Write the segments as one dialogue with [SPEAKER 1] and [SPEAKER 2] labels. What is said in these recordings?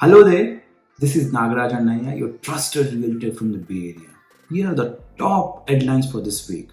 [SPEAKER 1] Hello there, this is Nagaraj and Annaiah, your trusted realtor from the Bay Area. Here are the top headlines for this week.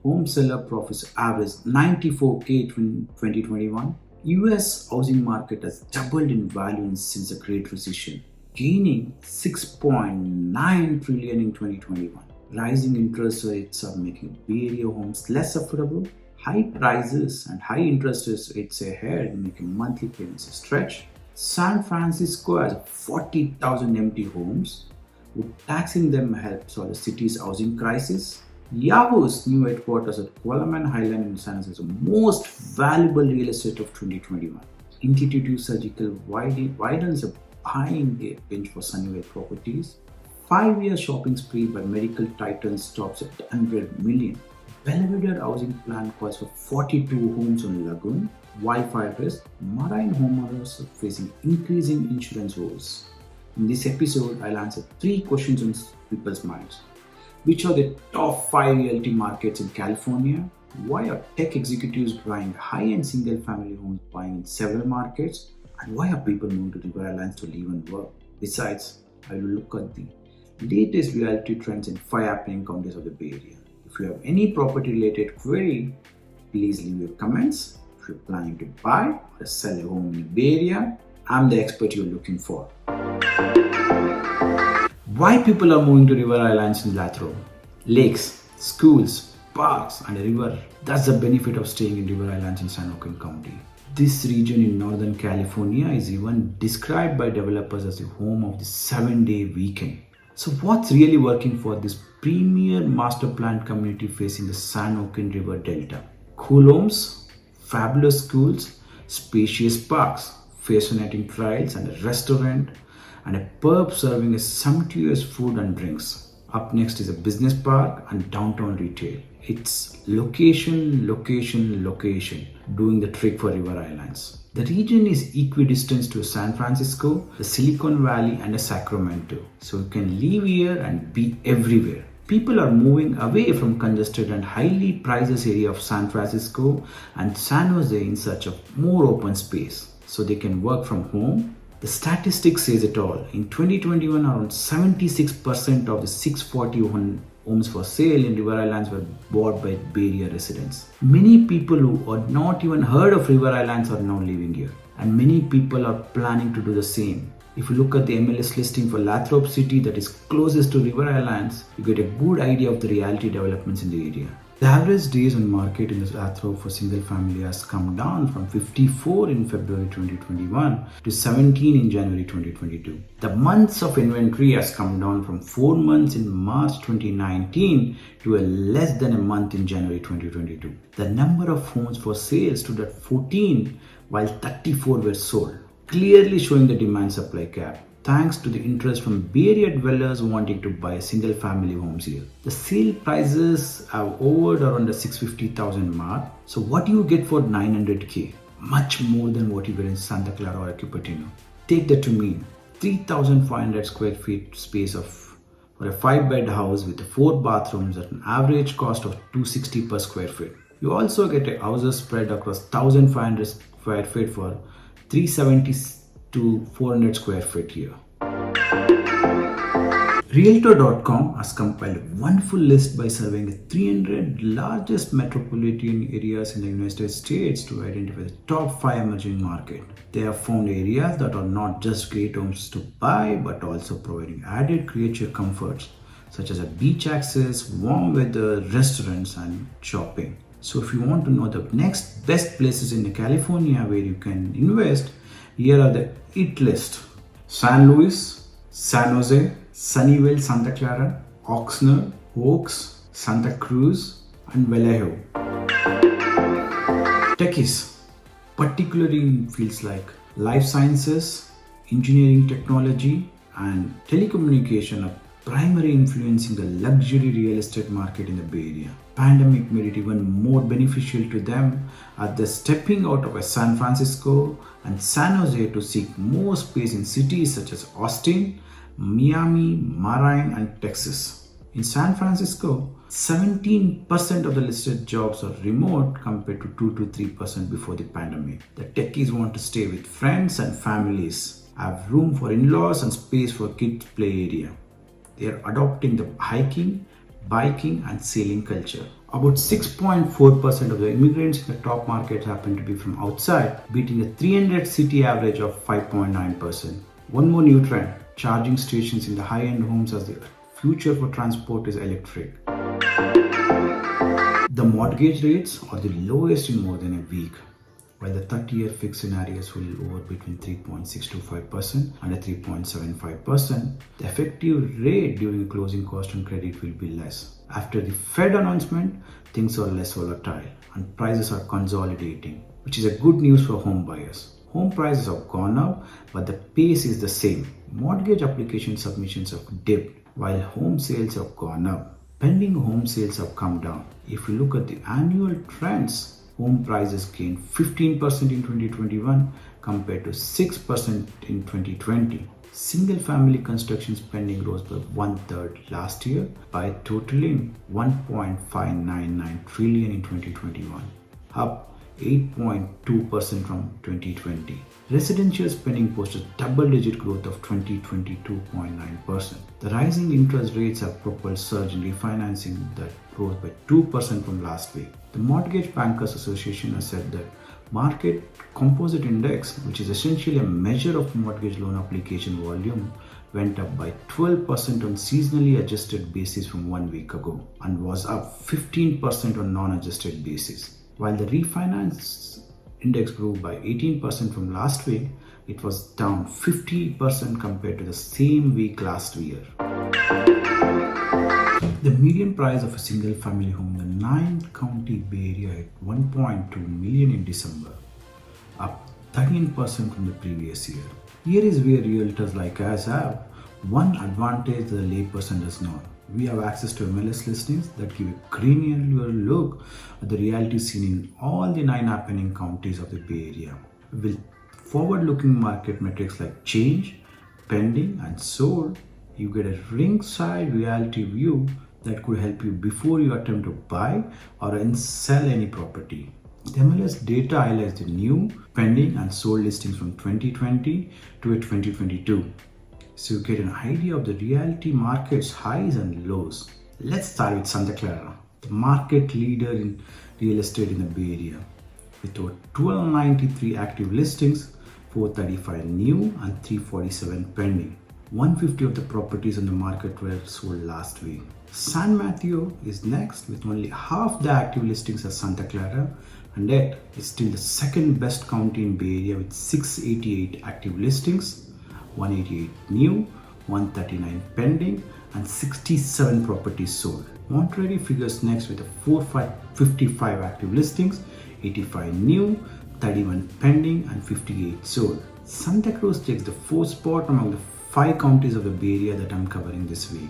[SPEAKER 1] Home seller profits averaged 94K in 2021. US housing market has doubled in value since the Great Recession, gaining 6.9 trillion in 2021. Rising interest rates are making Bay Area homes less affordable. High prices and high interest rates ahead, making monthly payments a stretch. San Francisco has 40,000 empty homes. Would taxing them help solve the city's housing crisis? Yahoo's new headquarters at Kuala Highland in San Francisco, most valuable real estate of 2021. Intuitive Surgical widens a buying bench for Sunnyvale properties. 5-year shopping spree by medical titans stops at 100 million. Belvedere housing plan calls for 42 homes on Lagoon. Wildfire risk, marine homeowners are facing increasing insurance woes. In this episode, I'll answer 3 questions on people's minds. Which are the top 5 realty markets in California? Why are tech executives buying high-end single-family homes buying in several markets? And why are people moving to River Islands to live and work? Besides, I will look at the latest realty trends in 5 happening counties of the Bay Area. If you have any property-related query, please leave your comments. If you're planning to buy or sell a home in the Bay Area, I'm the expert you're looking for. Why people are moving to River Islands in Lathrop? Lakes, schools, parks, and a river. That's the benefit of staying in River Islands in San Joaquin County. This region in Northern California is even described by developers as the home of the 7-day weekend. So what's really working for this premier master planned community facing the San Joaquin River Delta? Cool homes, fabulous schools, spacious parks, fascinating trails and a restaurant, and a pub serving a sumptuous food and drinks. Up next is a business park and downtown retail. It's location, doing the trick for River Islands. The region is equidistant to San Francisco, the Silicon Valley, and Sacramento. So you can live here and be everywhere. People are moving away from congested and highly priced area of San Francisco and San Jose in search of more open space so they can work from home. The statistics says it all. In 2021, around 76% of the 641 homes for sale in River Islands were bought by Bay Area residents. Many people who had not even heard of River Islands are now living here, and many people are planning to do the same. If you look at the MLS listing for Lathrop City that is closest to River Islands, you get a good idea of the reality developments in the area. The average days on market in the Lathrop for single family has come down from 54 in February 2021 to 17 in January 2022. The months of inventory has come down from 4 months in March 2019 to a less than a month in January 2022. The number of homes for sale stood at 14 while 34 were sold, clearly showing the demand-supply gap, thanks to the interest from Bay Area dwellers wanting to buy single family homes here. The sale prices have hovered around the 650,000 mark. So what do you get for 900K? Much more than what you get in Santa Clara or Cupertino. Take that to mean 3,500 square feet space for a 5-bed house with 4 bathrooms at an average cost of $260 per square feet. You also get a houses spread across 1,500 square feet for 370 to 400 square feet here. Realtor.com has compiled a wonderful list by surveying the 300 largest metropolitan areas in the United States to identify the top 5 emerging markets. They have found areas that are not just great homes to buy but also providing added creature comforts such as a beach access, warm weather, restaurants, and shopping. So if you want to know the next best places in California where you can invest, here are the hit list: San Luis, San Jose, Sunnyvale, Santa Clara, Oxnard, Oaks, Santa Cruz, and Vallejo. Techies, particularly in fields like life sciences, engineering technology, and telecommunication are primarily influencing the luxury real estate market in the Bay Area. Pandemic made it even more beneficial to them as they're stepping out of San Francisco and San Jose to seek more space in cities such as Austin, Miami, Marine, and Texas. In San Francisco, 17% of the listed jobs are remote compared to 2 to 3% before the pandemic. The techies want to stay with friends and families have room for in-laws and space for kids play area. They are adopting the hiking, biking and sailing culture. About 6.4% of the immigrants in the top market happen to be from outside, beating the 300 city average of 5.9%. One more new trend, charging stations in the high-end homes as the future for transport is electric. The mortgage rates are the lowest in more than a week, while the 30-year fixed scenarios will over between 3.625% and 3.75%, the effective rate during closing cost and credit will be less. After the Fed announcement, things are less volatile and prices are consolidating, which is a good news for home buyers. Home prices have gone up, but the pace is the same. Mortgage application submissions have dipped, while home sales have gone up. Pending home sales have come down. If you look at the annual trends, home prices gained 15% in 2021 compared to 6% in 2020. Single-family construction spending rose by one-third last year by totaling 1.599 trillion in 2021, up 8.2% from 2020. Residential spending posted double-digit growth of 22.9%. The rising interest rates have propelled surge in refinancing that rose by 2% from last week. The Mortgage Bankers Association has said that Market Composite Index, which is essentially a measure of mortgage loan application volume, went up by 12% on seasonally adjusted basis from 1 week ago and was up 15% on non-adjusted basis. While the refinance index grew by 18% from last week, it was down 50% compared to the same week last year. The median price of a single family home in the 9-county Bay Area hit 1.2 million in December, up 13% from the previous year. Here is where realtors like us have one advantage that the layperson does not. We have access to MLS listings that give a granular look at the reality scene in all the 9 happening counties of the Bay Area. With forward-looking market metrics like change, pending and sold, you get a ringside reality view that could help you before you attempt to buy or sell any property. The MLS data highlights the new, pending and sold listings from 2020 to 2022. So you get an idea of the realty market's highs and lows. Let's start with Santa Clara, the market leader in real estate in the Bay Area. With over 1293 active listings, 435 new and 347 pending. 150 of the properties on the market were sold last week. San Mateo is next with only half the active listings as Santa Clara, and yet it's still the second best county in Bay Area with 688 active listings, 188 new, 139 pending and 67 properties sold. Monterey figures next with 455 active listings, 85 new, 31 pending and 58 sold. Santa Cruz takes the 4th spot among the 5 counties of the Bay Area that I'm covering this week.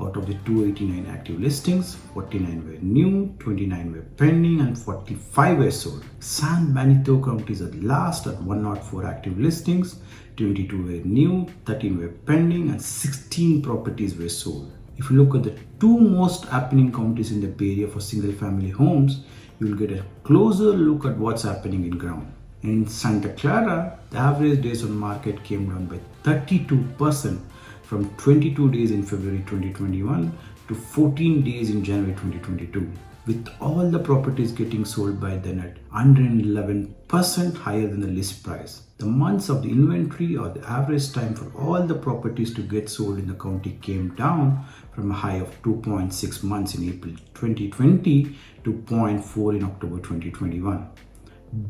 [SPEAKER 1] Out of the 289 active listings, 49 were new, 29 were pending and 45 were sold. San Benito County is at last at 104 active listings, 22 were new, 13 were pending and 16 properties were sold. If you look at the 2 most happening counties in the Bay Area for single family homes, you will get a closer look at what's happening in ground. In Santa Clara, the average days on market came down by 32% from 22 days in February 2021 to 14 days in January 2022, with all the properties getting sold by then at 111% higher than the list price. The months of the inventory or the average time for all the properties to get sold in the county came down from a high of 2.6 months in April 2020 to 0.4 in October 2021.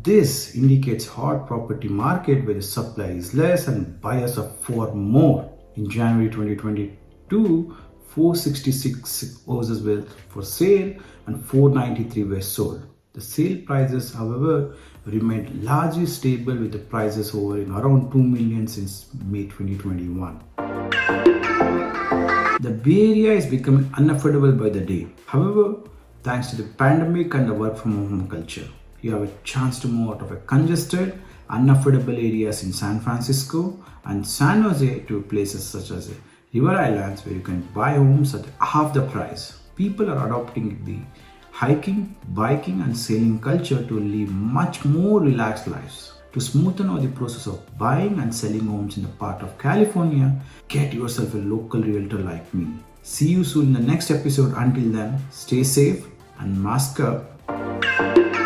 [SPEAKER 1] This indicates hot property market where the supply is less and buyers are for more. In January 2022, 466 houses were for sale and 493 were sold. The sale prices, however, remained largely stable with the prices hovering around 2 million since May 2021. The Bay Area is becoming unaffordable by the day. However, thanks to the pandemic and the work from home culture, you have a chance to move out of a congested, unaffordable areas in San Francisco and San Jose to places such as River Islands where you can buy homes at half the price. People are adopting the hiking, biking and sailing culture to live much more relaxed lives. To smoothen out the process of buying and selling homes in the part of California, get yourself a local realtor like me. See you soon in the next episode. Until then, stay safe and mask up.